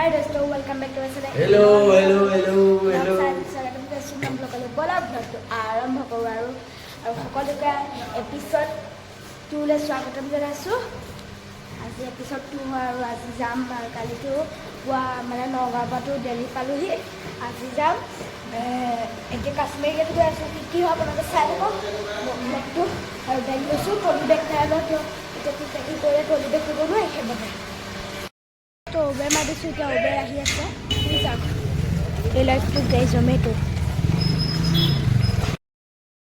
हाय दोस्तों welcome back to our channel hello hello hello hello स्वागतम কৰিছো আপোনালোকক বলা ভিডিঅ'টো আৰম্ভ কৰোঁ আৰু সকলোকে এপিসোড 2 লৈ স্বাগতম জনাইছো আজি এপিসোড 2 হয় আৰু আজি যাম আৰু কালিতো মানে নগাঁৱৰ পৰা দিল্লী পালোহি আজি যাম এতিয়া কাশ্মীৰ গেট গৈ আছো কি হয় আপোনালোকে চাই থাকক ব্লগটো আৰু বেগ লৈছো ট্ৰলি বেগ নাই তো এতিয়া পেকিং কৰি ট্ৰলি বেগ দিব নোৱাৰি সেইবাবে तो उबेर मार दिছোঁ এতিয়া উবেৰ আহি আছে যাওক এই লাইফটো গাই জমেটো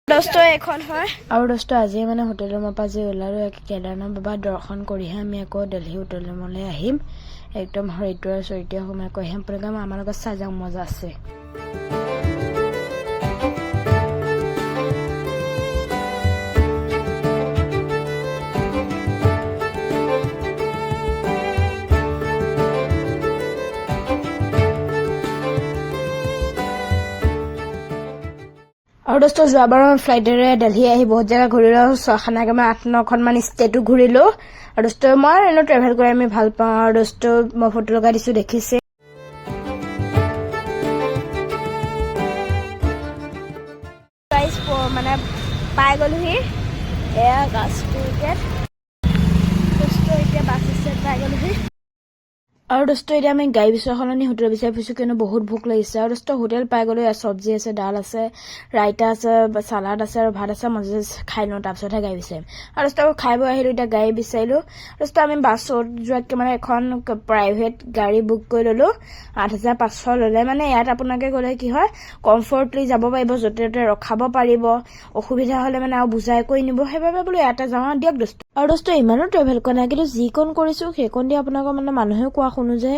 দোস্ত এখন হয় আৰু দোস্ত আজি মানে হোটেল ৰুমৰ পৰা যে ওলালো কেদাৰনাথ বাবা দৰ্শন কৰিহে আমি আকৌ দিল্লী হোটেল ৰুমলৈ আহিম একদম হৰিদ্বাৰ চৰিত্ৰীয়া সোমাই কৈ আহিম প্ৰগ্ৰাম আমাৰ লগত চাই যাওঁ মজা আছে আৰু দোস্ত যোৱাবাৰ ফ্লাইটেৰে দিল্লী আহি বহুত জেগা ঘূৰিলো ছখানাকে মই 8-9খন মান ষ্টেটো ঘূৰিলো আৰু দোস্ত মই এনে ট্ৰেভেল কৰি আমি ভাল পাওঁ আৰু দোস্ত মই ফটো লগাই দিছো দেখিছে মানে পাই গ'লোহি এয়া কাশ্মীৰ গেট দোস্ত এতিয়া বাছ ষ্টেণ্ড পাই গ'লোহি আৰু দোস্ত এতিয়া আমি গাড়ী বিচাৰ সলনি হোটেল বিচাৰি ফুৰিছো কিয়নো বহুত ভোক লাগিছে আৰু দোস্ত হোটেল পাই গ'লো ইয়াত চব্জি আছে ডাল আছে ৰাইতা আছে চালাড আছে আৰু ভাত আছে মজা খাই লওঁ তাৰপিছতহে গাড়ী বিচাৰিম আৰু দোস্ত খাই বৈ আহিলো এতিয়া গাড়ী বিচাৰিলো দোস্ত আমি বাছত যোৱাতকৈ মানে এখন প্ৰাইভেট গাড়ী বুক কৰি ল'লো 8,500 ল'লে মানে ইয়াত আপোনালোকে গ'লে কি হয় কমফৰ্টলি যাব পাৰিব য'তে ত'তে ৰখাব পাৰিব অসুবিধা হ'লে মানে আৰু বুজাই কৰি নিব সেইবাবে বোলো ইয়াতে যাওঁ দিয়ক দোস্ত আৰু দোস্ত ইমানো ট্ৰেভেল কৰা নাই কিন্তু যিকণ কৰিছো সেইকণ দি আপোনালোকৰ মানে মানুহে কোৱা শুনো যে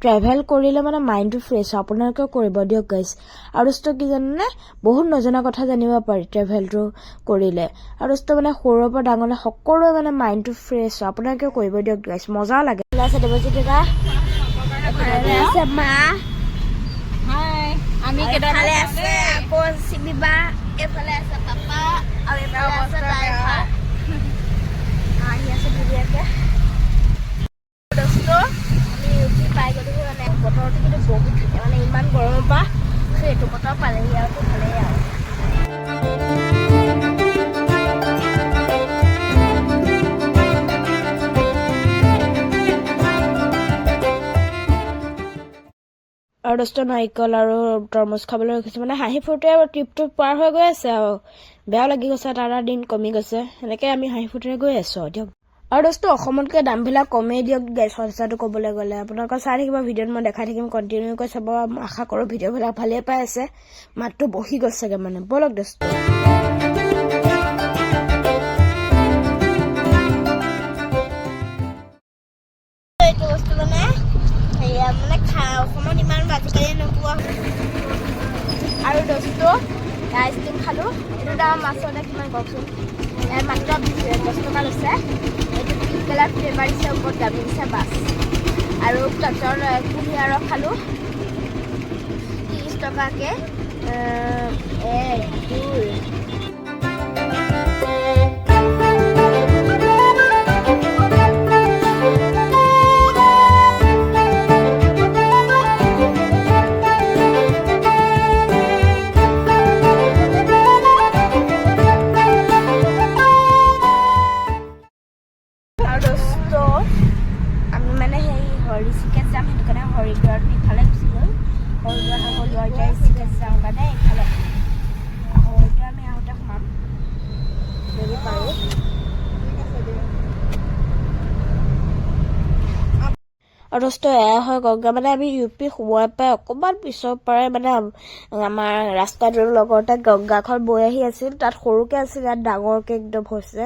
ট্ৰেভেল কৰিলে মানে মাইণ্ডটো ফ্ৰেছ হয় আপোনালোকেও কৰিব দিয়ক গাইজ আৰু দোস্ত কি জানেনে বহুত নজনা কথা জানিব পাৰি ট্ৰেভেলটো কৰিলে আৰু দোস্ত মানে সৰুৰ পৰা ডাঙৰলৈ সকলোৱে মানে মাইণ্ডটো ফ্ৰেছ হয় আপোনালোকেও কৰিব দিয়ক গাইজ মজা লাগে আছে মা হাই আমি কেইটালে আছে আকৌ চিমিবা এফালে আছে পাপা আৰু এফালে আছে ড্ৰাইভাৰ আহি আছে ধুনীয়াকে দোস্ত আমি উঠি পাই গ'লো মানে বতৰটো কিন্তু বহুত ধুনীয়া মানে ইমান গৰমৰ পৰা সেইটো বতৰ পালেহি আৰু ভালেই আৰু দোস্ত নাৰিকল আৰু তৰমুজ খাবলৈ ৰখিছো মানে হাঁহি ফূৰ্তি আৰু ট্ৰিপটো পাৰ হৈ গৈ আছে আৰু বেয়াও লাগি গৈছে তাৰ দিন কমি গৈছে সেনেকে আমি হাঁহি ফূৰ্তিৰে গৈ আছো দিয়ক আৰু দোস্ত অসমতকৈ দামবিলাক কমেই দিয়ক গেছৰ সঁচাটো ক'বলৈ গ'লে আপোনালোকে চাই থাকিব ভিডিঅ'ত মই দেখাই থাকিম কণ্টিনিউকৈ চাব আশা কৰোঁ ভিডিঅ'বিলাক ভালেই পাই আছে মাতটো বহি গৈছেগৈ মানে ব'লক দোস্ত এইটো বস্তু মানে সেয়া মানে অসমত ইমান আজিকালি নোপোৱা আৰু দোস্ত আইচক্ৰীম খালোঁ এইটো দাম মাছতে কিমান কওকচোন ইয়াৰ মাত্ৰ 10 টকা লৈছে এইটো পিংক কালাৰ ফ্লেভাৰ দিছে ওপৰত দামী দিছে বাছ আৰু কাচৰ কুঁহিয়াৰৰ খালোঁ 30 টকাকৈ 1 2 হৰিচিকেট যাম সেইটো কাৰণে হৰিদ্বাৰটো ইফালে গুচি গ'ল হৰিদ্বাৰ চিকেট যাওঁ কাৰণে ইফালে হৰিদ্বাৰ আমি আহোঁতে সোমাম যদি পাৰোঁ আৰু দোস্ত এয়া হয় গংগা মানে আমি ইউ.পি. সোমোৱাৰ পৰাই অকণমান পিছৰ পৰাই মানে আমাৰ ৰাস্তাটোৰ লগতে গংগাখন বৈ আহি আছিল তাত সৰুকৈ আছিল ইয়াত ডাঙৰকৈ একদম হৈছে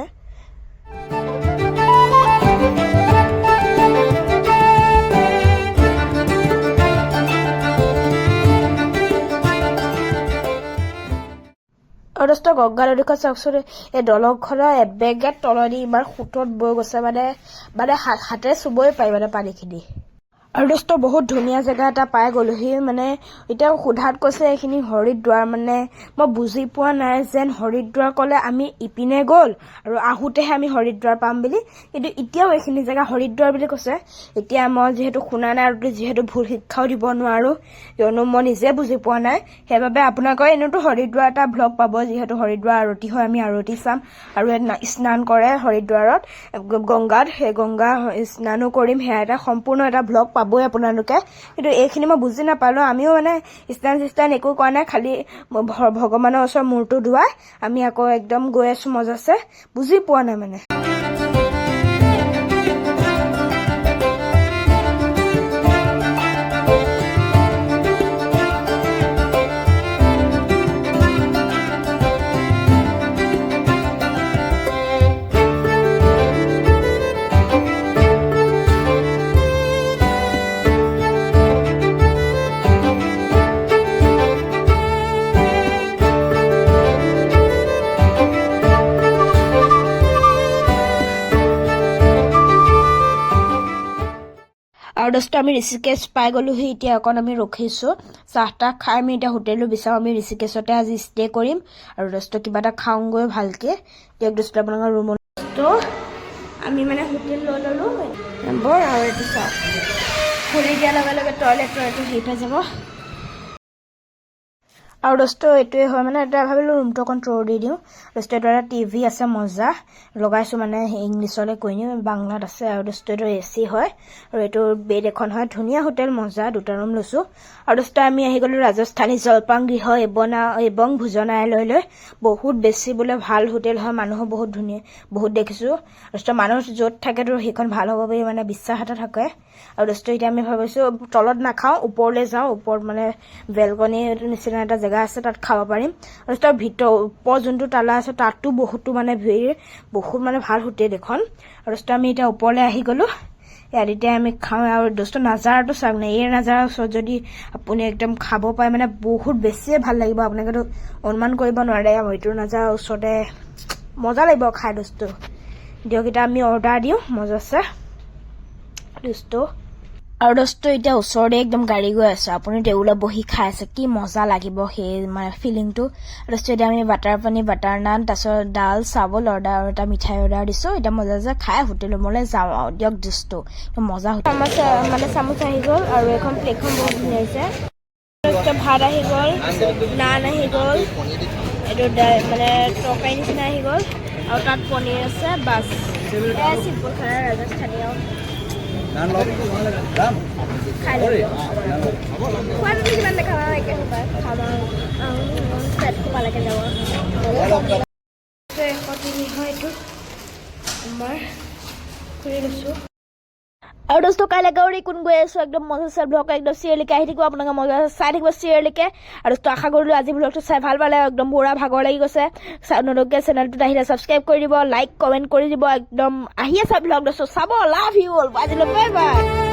আৰু দোস্ত গংগা নদীখন চাওকচোন এই দলংখনৰ এবেগেত তলেদি ইমান সোঁতত বৈ গৈছে মানে হাতে চুবই পাৰি মানে পানীখিনি আৰু দোস্ত বহুত ধুনীয়া জেগা এটা পাই গ'লোহি মানে এতিয়া সোধাত কৈছে এইখিনি হৰিদ্বাৰ মানে মই বুজি পোৱা নাই যেন হৰিদ্বাৰ ক'লে আমি ইপিনে গ'ল আৰু আহোঁতেহে আমি হৰিদ্বাৰ পাম বুলি কিন্তু এতিয়াও এইখিনি জেগা হৰিদ্বাৰ বুলি কৈছে এতিয়া মই যিহেতু শুনা নাই আৰু যিহেতু ভুল শিক্ষাও দিব নোৱাৰোঁ কিয়নো মই নিজে বুজি পোৱা নাই সেইবাবে আপোনালোকে এনেওতো হৰিদ্বাৰ এটা ভ্লগ পাব যিহেতু হৰিদ্বাৰ আৰতি হয় আমি আৰতি চাম আৰু স্নান কৰে হৰিদ্বাৰত গংগাত সেই গংগা স্নানো কৰিম সেয়া এটা সম্পূৰ্ণ এটা ভ্লগ পাবই আপোনালোকে কিন্তু এইখিনি মই বুজি নাপালোঁ আমিও মানে স্নান একো কৰা নাই খালি ভগৱানৰ ওচৰত মূৰটো ধুৱাই আমি আকৌ একদম গৈ আছোঁ মজাছে বুজি পোৱা নাই মানে আৰু দোস্ত আমি ঋষিকেশ পাই গ'লোহি এতিয়া অকণ আমি ৰখিছোঁ চাহ তাহ খাই আমি এতিয়া হোটেলো বিচাৰোঁ আমি ঋষিকেশতে আজি ষ্টে কৰিম আৰু দোস্ত কিবা এটা খাওঁগৈ ভালকৈ দিয়ক দোস্ত আপোনালোকৰ ৰুমত আমি মানে হোটেল লৈ ল'লোঁ নম্বৰ আৰু এইটো চাওক খুলি দিয়াৰ লগে লগে টয়লেটটো হেৰি পাই যাব আৰু দোস্ত এইটোৱে হয় মানে এটা ভাবিলোঁ ৰুমটো অকণ ট্ৰৰ দি দিওঁ দোস্ত এইটো এটা টিভি আছে মজা লগাইছোঁ মানে ইংলিছলৈ কৈ নিওঁ বাংলাত আছে আৰু দোস্ত এইটো AC হয় আৰু এইটো বেড এখন হয় ধুনীয়া হোটেল মজা দুটা ৰুম লৈছোঁ আৰু দোস্ত আমি আহি গ'লোঁ ৰাজস্থানী জলপান গৃহ এবং ভোজনালয়লৈ বহুত বেছি বোলে ভাল হোটেল হয় মানুহো বহুত ধুনীয়া বহুত দেখিছোঁ দোস্ত মানুহ য'ত থাকেতো সেইখন ভাল হ'ব বুলি মানে বিশ্বাস এটা থাকে আৰু দোস্ত এতিয়া আমি ভাবিছোঁ তলত নাখাওঁ ওপৰলৈ যাওঁ ওপৰত মানে বেলকনিৰ নিচিনা এটা জেগা আছে তাত খাব পাৰিম আৰু তাৰ ভিতৰ ওপৰ যোনটো তালা আছে তাতো বহুতো মানে ভিৰ বহুত মানে ভাল হোটেল এখন আৰু আমি এতিয়া ওপৰলৈ আহি গ'লোঁ ইয়াত এতিয়া আমি খাওঁ আৰু দোস্ত নাজাৰাটো চাওক না এই নাজাৰাৰ ওচৰত যদি আপুনি একদম খাব পাৰে মানে বহুত বেছিয়ে ভাল লাগিব আপোনালোকেতো অনুমান কৰিব নোৱাৰে এইটো নাজাৰাৰ ওচৰতে মজা লাগিব খাই দোস্ত দিয়ক এতিয়া আমি অৰ্ডাৰ দিওঁ মজাছে দোস্ত আৰু দোস্ত এতিয়া ওচৰতে একদম গাড়ী গৈ আছে আপুনি টেবুলত বহি খাই আছে কি মজা লাগিব সেই মানে ফিলিংটো দোস্ত এতিয়া আমি বাটাৰ পানী বাটাৰ নান তাৰপিছত ডাল চাৱল অৰ্ডাৰ আৰু এটা মিঠাই অৰ্ডাৰ দিছোঁ এতিয়া মজা খাই হোটেল ৰুমলৈ যাওঁ আৰু দিয়ক দোস্ত মজা মানে চামুচ আহি গ'ল আৰু এখন প্লেটখন বহুত ধুনীয়া হৈছে ভাত আহি গ'ল নান আহি গ'ল এইটো মানে তৰকাৰী নিচিনা আহি গ'ল আৰু তাত পনীৰ আছে বাছ এয়া চিম্পুল খানা ৰাজস্থানীয় খাই ল'ব খোৱাটো কিমান দেখাবা একে খাব পেট খোপালৈকে যাব হয় এইটো আমাৰ ফুৰি লৈছোঁ আৰু দোস্ত কাইলৈ গৌৰী কোন গৈ আছোঁ একদম মজা ব্লগ একদম চিৰিয়েলিকে আহি থাকিব আপোনালোকে মজা চাই থাকিব চিৰিয়েলিকে আৰু দোস্ত আশা কৰিলোঁ আজি ব্লগটো চাই ভাল পালে একদম পুৰা ভাগৰ লাগি গৈছে নতুনকৈ চেনেলটোত আহিলে ছাবস্ক্ৰাইব কৰি দিব লাইক কমেণ্ট কৰি দিব একদম আহি আছে ব্লগ দোস্ত চাব লাভ ইউ অল আজিলৈ বাই বাই